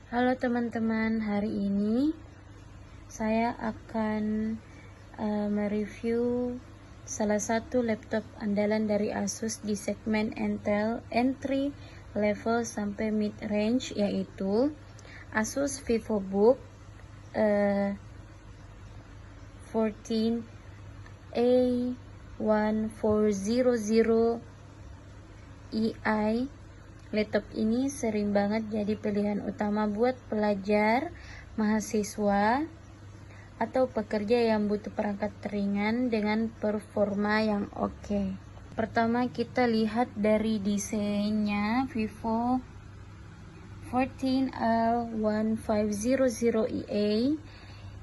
Halo teman-teman, hari ini saya akan mereview salah satu laptop andalan dari Asus di segmen Intel entry level sampai mid range, yaitu Asus VivoBook 14A1400EI. Laptop ini sering banget jadi pilihan utama buat pelajar, mahasiswa, atau pekerja yang butuh perangkat ringan dengan performa yang oke. Pertama kita lihat dari desainnya. Vivo 14L1500EA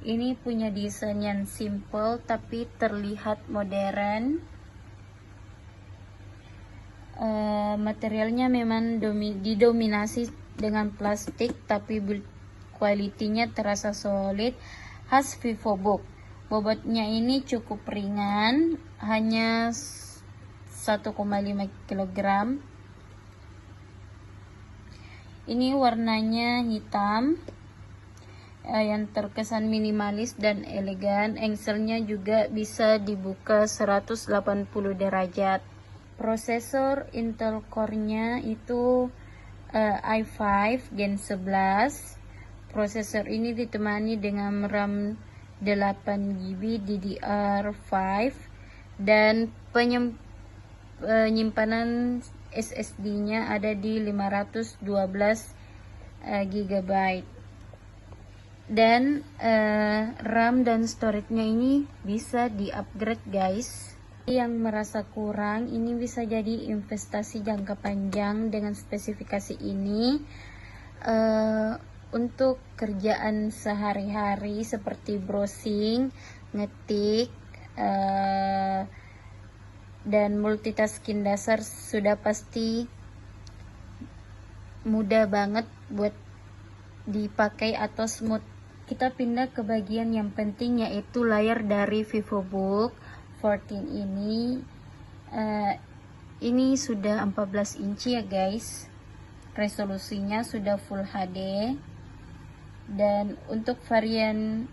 ini punya desain yang simple tapi terlihat modern. Materialnya memang didominasi dengan plastik, tapi build quality-nya terasa solid, khas VivoBook. Bobotnya ini cukup ringan, hanya 1,5 kg. Ini warnanya hitam, yang terkesan minimalis dan elegan. Engselnya juga bisa dibuka 180 derajat. Prosesor Intel Core-nya itu i5 Gen 11. Prosesor ini ditemani dengan RAM 8GB DDR5 dan penyimpanan SSD-nya ada di 512 GB. Dan RAM dan storage-nya ini bisa di-upgrade, guys. Yang merasa kurang, ini bisa jadi investasi jangka panjang. Dengan spesifikasi ini untuk kerjaan sehari-hari seperti browsing, ngetik, dan multitasking dasar sudah pasti mudah banget buat dipakai atau smooth. Kita pindah ke bagian yang penting, yaitu layar dari VivoBook 14 ini. Ini sudah 14 inci ya guys. Resolusinya sudah Full HD. Dan untuk varian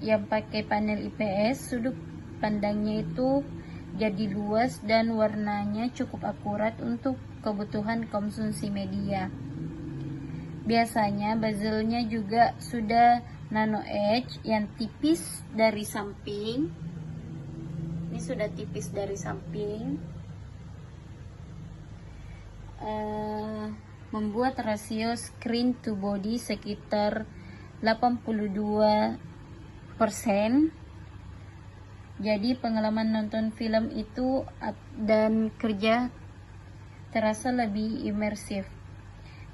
yang pakai panel IPS, sudut pandangnya itu jadi luas dan warnanya cukup akurat untuk kebutuhan konsumsi media. Biasanya bezelnya juga sudah nano edge yang tipis dari samping. Ini sudah tipis dari samping, membuat rasio screen to body sekitar 82%. Jadi pengalaman nonton film itu dan kerja terasa lebih imersif.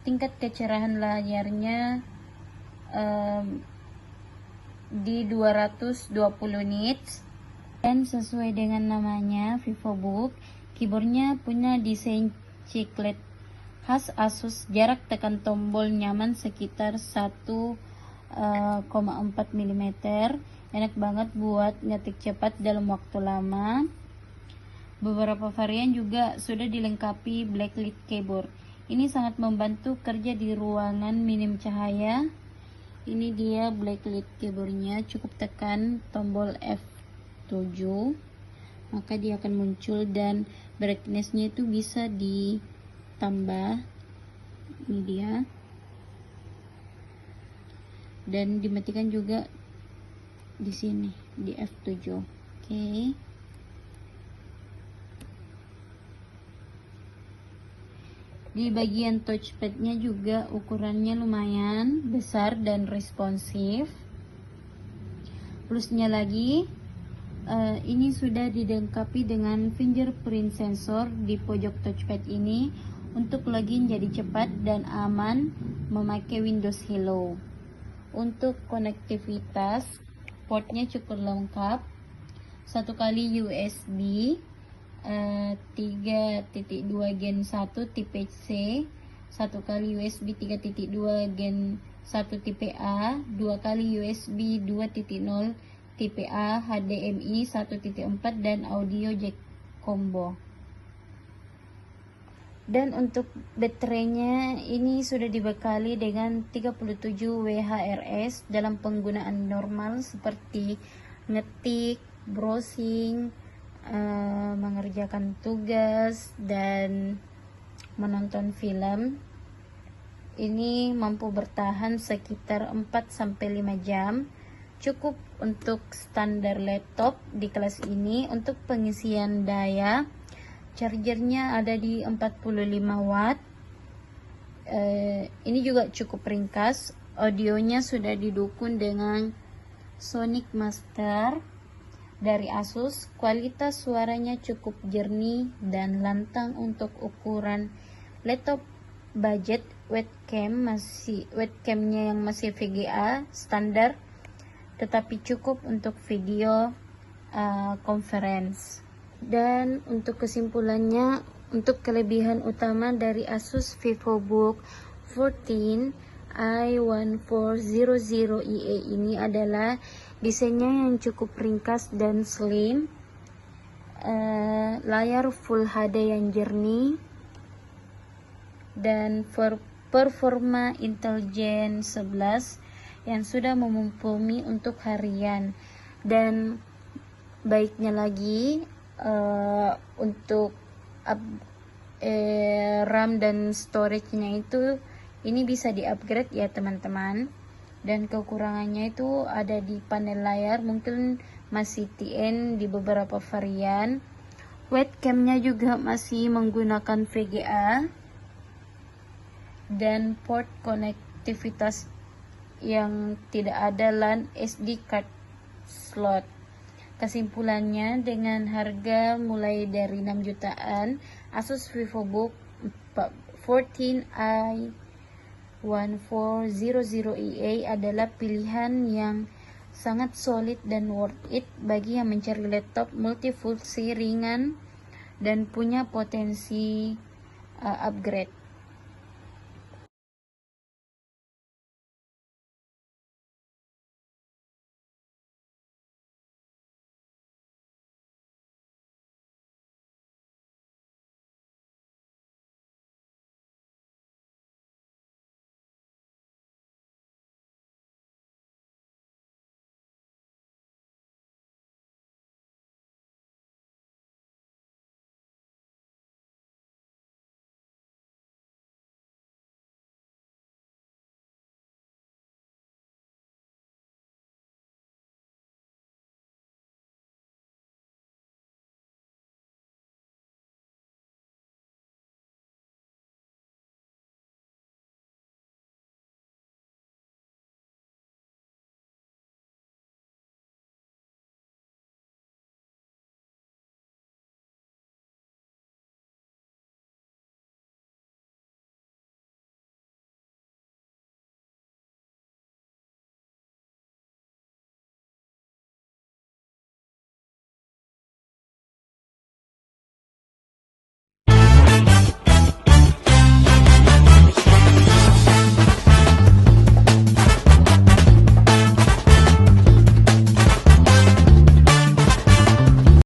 Tingkat kecerahan layarnya di 220 nits. Dan sesuai dengan namanya VivoBook, keyboardnya punya desain chiclet khas Asus. Jarak tekan tombol nyaman sekitar 1,4 mm. Enak banget buat ngetik cepat dalam waktu lama. Beberapa varian juga sudah dilengkapi backlit keyboard. Ini sangat membantu kerja di ruangan minim cahaya. Ini dia backlit keyboardnya. Cukup tekan tombol F7 maka dia akan muncul, dan brightness-nya itu bisa ditambah. Ini dia. Dan dimatikan juga di sini di F7. Oke. Di bagian touchpad-nya juga ukurannya lumayan besar dan responsif. Plusnya lagi, ini sudah dilengkapi dengan fingerprint sensor di pojok touchpad ini untuk login jadi cepat dan aman memakai Windows Hello. Untuk konektivitas, portnya cukup lengkap. 1 kali USB 3.2 Gen 1 tipe C, 1 kali USB 3.2 Gen 1 tipe A, 2 kali USB 2.0 tipe A, HDMI 1.4 dan audio jack combo. Dan untuk baterainya ini sudah dibekali dengan 37 WHRS dalam penggunaan normal seperti ngetik, browsing, mengerjakan tugas, dan menonton film. Ini mampu bertahan sekitar 4-5 jam. Cukup untuk standar laptop di kelas ini. Untuk pengisian daya, chargernya ada di 45 watt. Ini juga cukup ringkas. Audionya sudah didukung dengan Sonic Master dari Asus. Kualitas suaranya cukup jernih dan lantang untuk ukuran laptop budget. Webcamnya yang masih VGA standar, tetapi cukup untuk video conference. Dan untuk kesimpulannya, untuk kelebihan utama dari Asus VivoBook 14 i1400EA ini adalah desainnya yang cukup ringkas dan slim, layar Full HD yang jernih, dan performa Intel Gen 11 yang sudah mumpuni untuk harian. Dan baiknya lagi, untuk RAM dan storage-nya itu ini bisa di-upgrade ya teman-teman. Dan kekurangannya itu ada di panel layar, mungkin masih TN di beberapa varian. Webcamnya juga masih menggunakan VGA, dan port konektivitas yang tidak ada LAN SD card slot. Kesimpulannya, dengan harga mulai dari 6 jutaan, Asus VivoBook 14 i1400EA adalah pilihan yang sangat solid dan worth it bagi yang mencari laptop multifungsi ringan dan punya potensi upgrade.